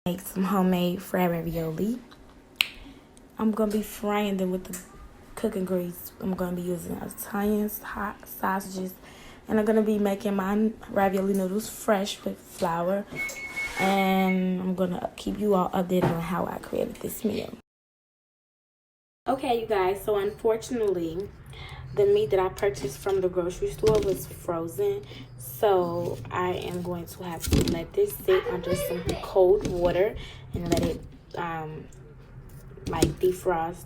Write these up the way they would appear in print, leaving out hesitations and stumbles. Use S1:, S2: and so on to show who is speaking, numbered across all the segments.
S1: Make some homemade fried ravioli. I'm gonna be frying them with the cooking grease. I'm gonna be using Italian hot sausages, and I'm gonna be making my ravioli noodles fresh with flour. And I'm gonna keep you all updated on how I created this meal. Okay, you guys. So unfortunately, the meat that I purchased from the grocery store was frozen, so I am going to have to let this sit under some cold water and let it like defrost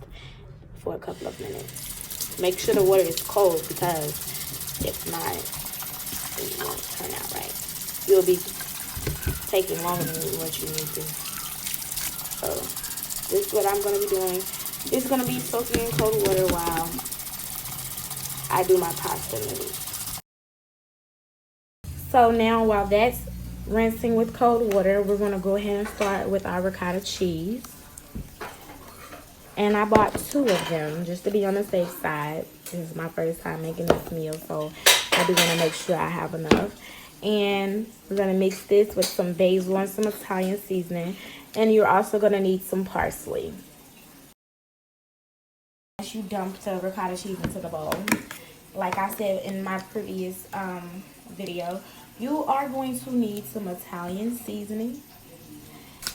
S1: for a couple of minutes. Make sure the water is cold, because if not, it won't turn out right. You'll be taking longer than what you need to. So this is what I'm going to be doing. It's going to be soaking in cold water while I do my pasta noodles. So now while that's rinsing with cold water, we're going to go ahead and start with our ricotta cheese. And I bought 2 of them just to be on the safe side. This is my first time making this meal, so I do want to make sure I have enough. And we're going to mix this with some basil and some Italian seasoning. And you're also going to need some parsley. As you dump the ricotta cheese into the bowl, like I said in my previous video, you are going to need some Italian seasoning.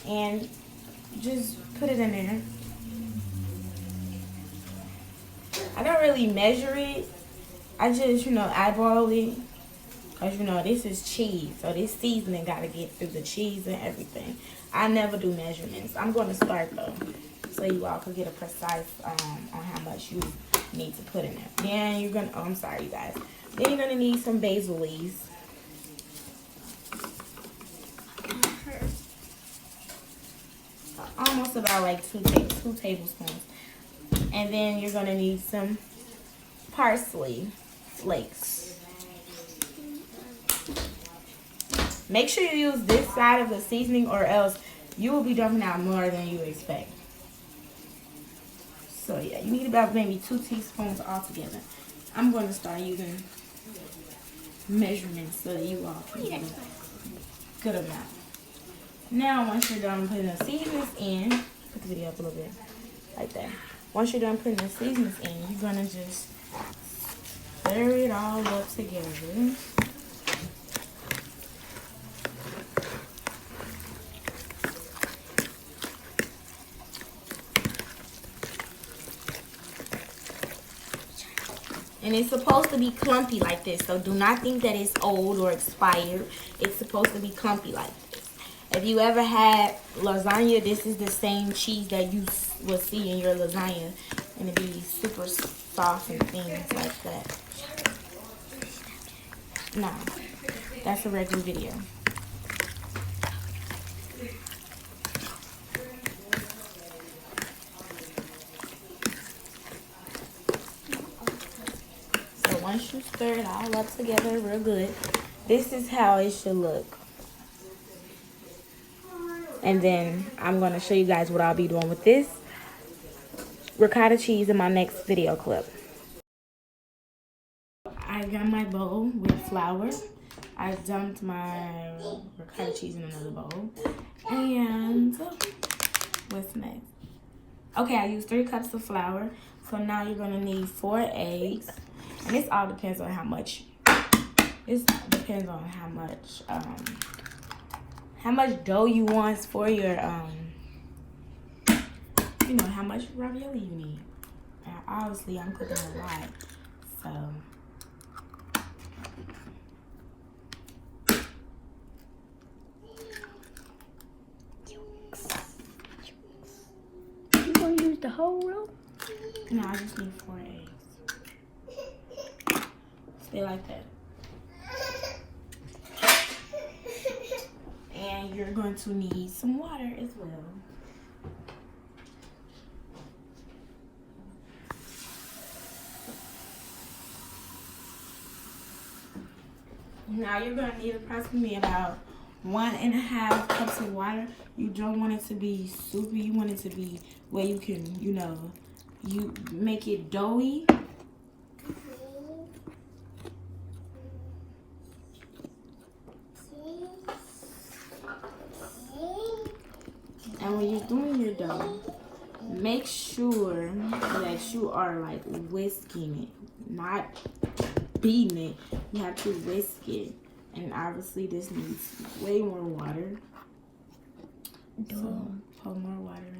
S1: And just put it in there. I don't really measure it. I just, eyeball it. Because, this is cheese. So this seasoning got to get through the cheese and everything. I never do measurements. I'm going to start, though, so you all can get a precise on how much you need to put in there. Then you're going to, I'm sorry, you guys. Then you're going to need some basil leaves. Almost about like 2 tablespoons. And then you're going to need some parsley flakes. Make sure you use this side of the seasoning, or else you will be dumping out more than you expect. So yeah, you need about maybe 2 teaspoons altogether. I'm going to start using measurements so that you all can get a good amount. Now, once you're done putting the seasonings in, put the video up a little bit, like that. Once you're done putting the seasonings in, you're gonna just stir it all up together. And it's supposed to be clumpy like this, so do not think that it's old or expired. It's supposed to be clumpy like this. If you ever had lasagna, this is the same cheese that you will see in your lasagna, and it'll be super soft and things like that. No, that's a regular video. So once you stir it all up together real good, this is how it should look. And then I'm going to show you guys what I'll be doing with this ricotta cheese in my next video clip. I got my bowl with flour. I dumped my ricotta cheese in another bowl. And what's next? Okay, I used 3 cups of flour. So now you're going to need 4 eggs. And this all depends on how much. This depends on how much dough you want for your, how much ravioli you need. And obviously, I'm cooking a lot, so.
S2: You gonna use the whole roll?
S1: No, I just need 4 eggs. Stay like that. And you're going to need some water as well. Now you're going to need approximately about 1.5 cups of water. You don't want it to be soupy. You want it to be where you can, you make it doughy. when you're doing your dough, make sure that you are like whisking it, not beating it. You have to whisk it, and obviously this needs way more water. So pour more water in.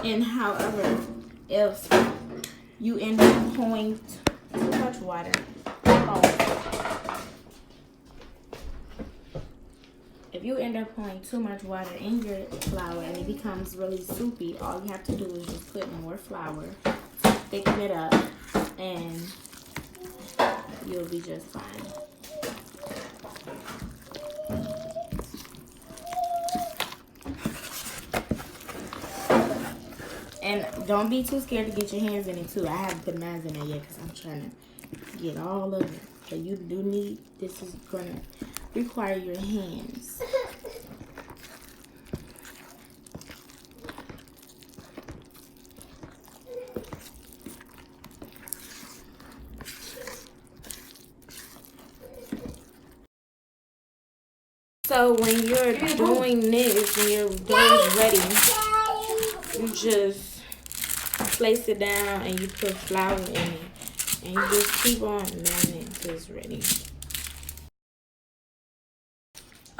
S1: And however, if you end up pouring too much water, if you end up pouring too much water in your flour and it becomes really soupy, all you have to do is just put more flour, thicken it up, and you'll be just fine. And don't be too scared to get your hands in it too. I haven't put mine in there yet because I'm trying to get all of it. But you do need, this is going to require your hands. So when you're doing this, when your dough is ready, you just place it down and you put flour in it. And you just keep on laying it until it's ready.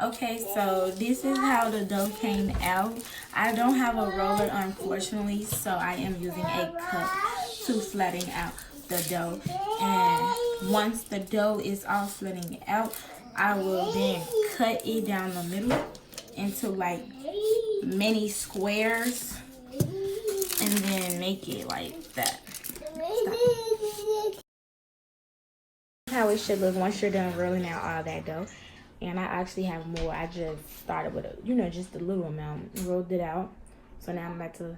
S1: Okay, so this is how the dough came out. I don't have a roller, unfortunately, so I am using a cup to flatten out the dough. And once the dough is all flattening out, I will then cut it down the middle into like mini squares and then make it like that. How it should look once you're done rolling out all that dough. And I actually have more. I just started with just a little amount, rolled it out. So now I'm about to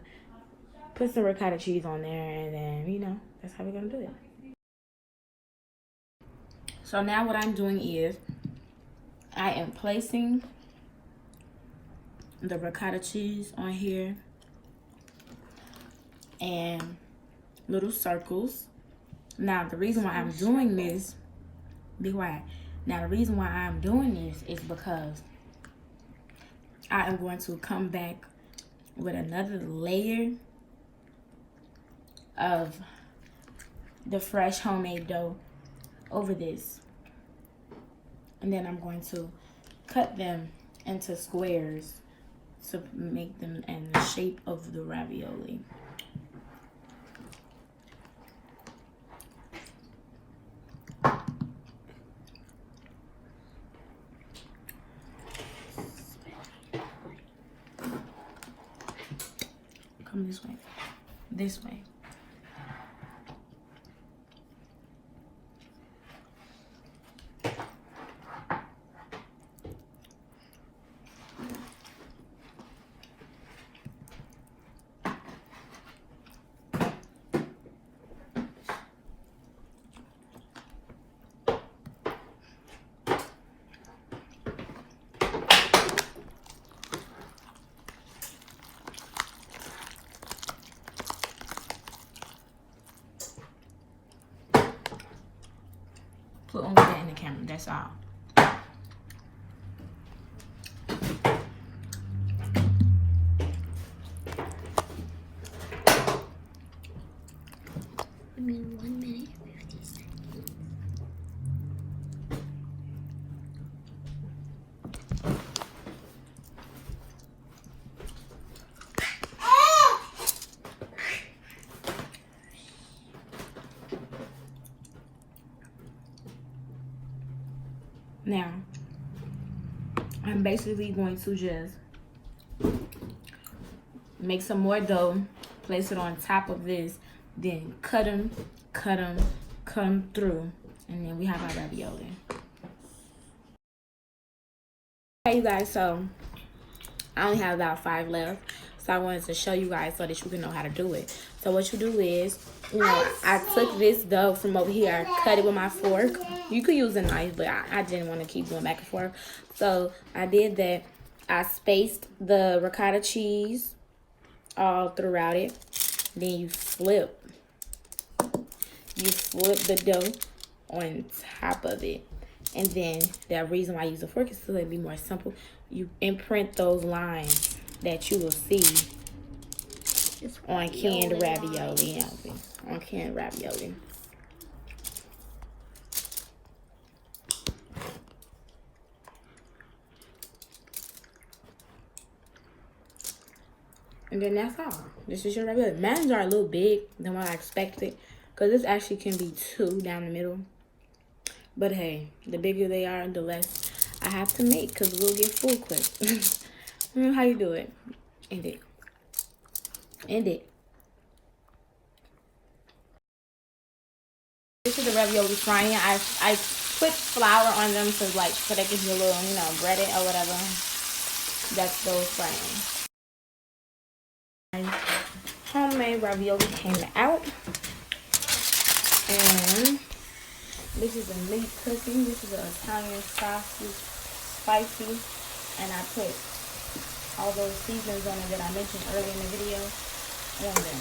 S1: put some ricotta cheese on there, and then that's how we're gonna do it. So now what I'm doing is I am placing the ricotta cheese on here and little circles. Now the reason why I'm doing this, be quiet. Now the reason why I'm doing this is because I am going to come back with another layer of the fresh homemade dough over this. And then I'm going to cut them into squares to make them in the shape of the ravioli. Come this way. This way. Put on that in the camera, that's all.
S2: I mean, 1 minute, 50 seconds.
S1: Now, I'm basically going to just make some more dough, place it on top of this, then cut them through, and then we have our ravioli. Okay, you guys, so I only have about 5 left. So I wanted to show you guys so that you can know how to do it. So what you do is, I took this dough from over here. I cut it with my fork. You could use a knife, but I didn't want to keep going back and forth. So I did that. I spaced the ricotta cheese all throughout it. Then you flip the dough on top of it. And then the reason why I use a fork is so it'll be more simple. You imprint those lines that you will see on canned ravioli. On canned ravioli. And then that's all. This is your ravioli. Mine are a little big than what I expected. Because this actually can be 2 down the middle. But hey, the bigger they are, the less I have to make. Because we'll get full quick. How you do it? End it. End it. This is the ravioli frying. I put flour on them so they can be a little, breaded or whatever. That's those frying. Homemade ravioli came out, and this is a meat cooking. This is an Italian sausage, spicy, and I put all those seasonings on it that I mentioned earlier in the video on them.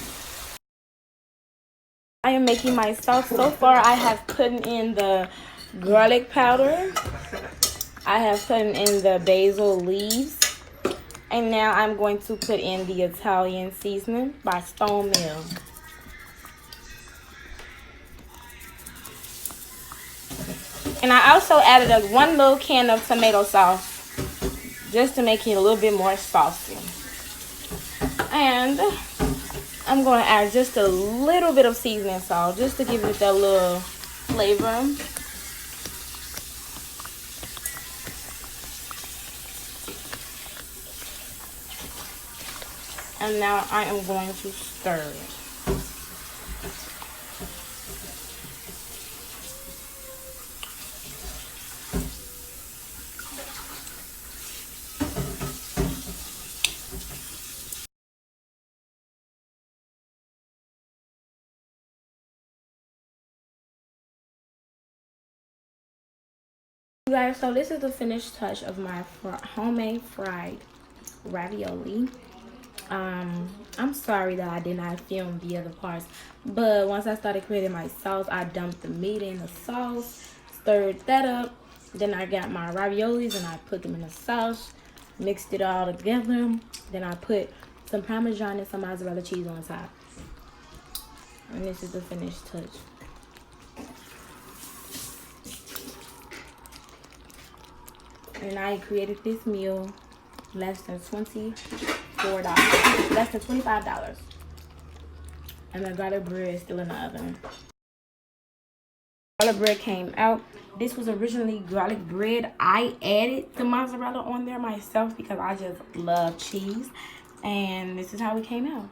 S1: I am making my sauce. So far, I have put in the garlic powder. I have put in the basil leaves. And now I'm going to put in the Italian seasoning by Stone Mill. And I also added one little can of tomato sauce just to make it a little bit more saucy. And I'm going to add just a little bit of seasoning salt just to give it that little flavor. And now I am going to stir it. You guys, so this is the finished touch of my homemade fried ravioli. I'm sorry that I did not film the other parts, but once I started creating my sauce, I dumped the meat in the sauce, stirred that up, then I got my raviolis and I put them in the sauce, mixed it all together, then I put some Parmesan and some mozzarella cheese on top, and this is the finished touch. And I created this meal less than $24, less than $25. And the garlic bread is still in the oven. Garlic bread came out. This was originally garlic bread. I added the mozzarella on there myself because I just love cheese. And this is how it came out.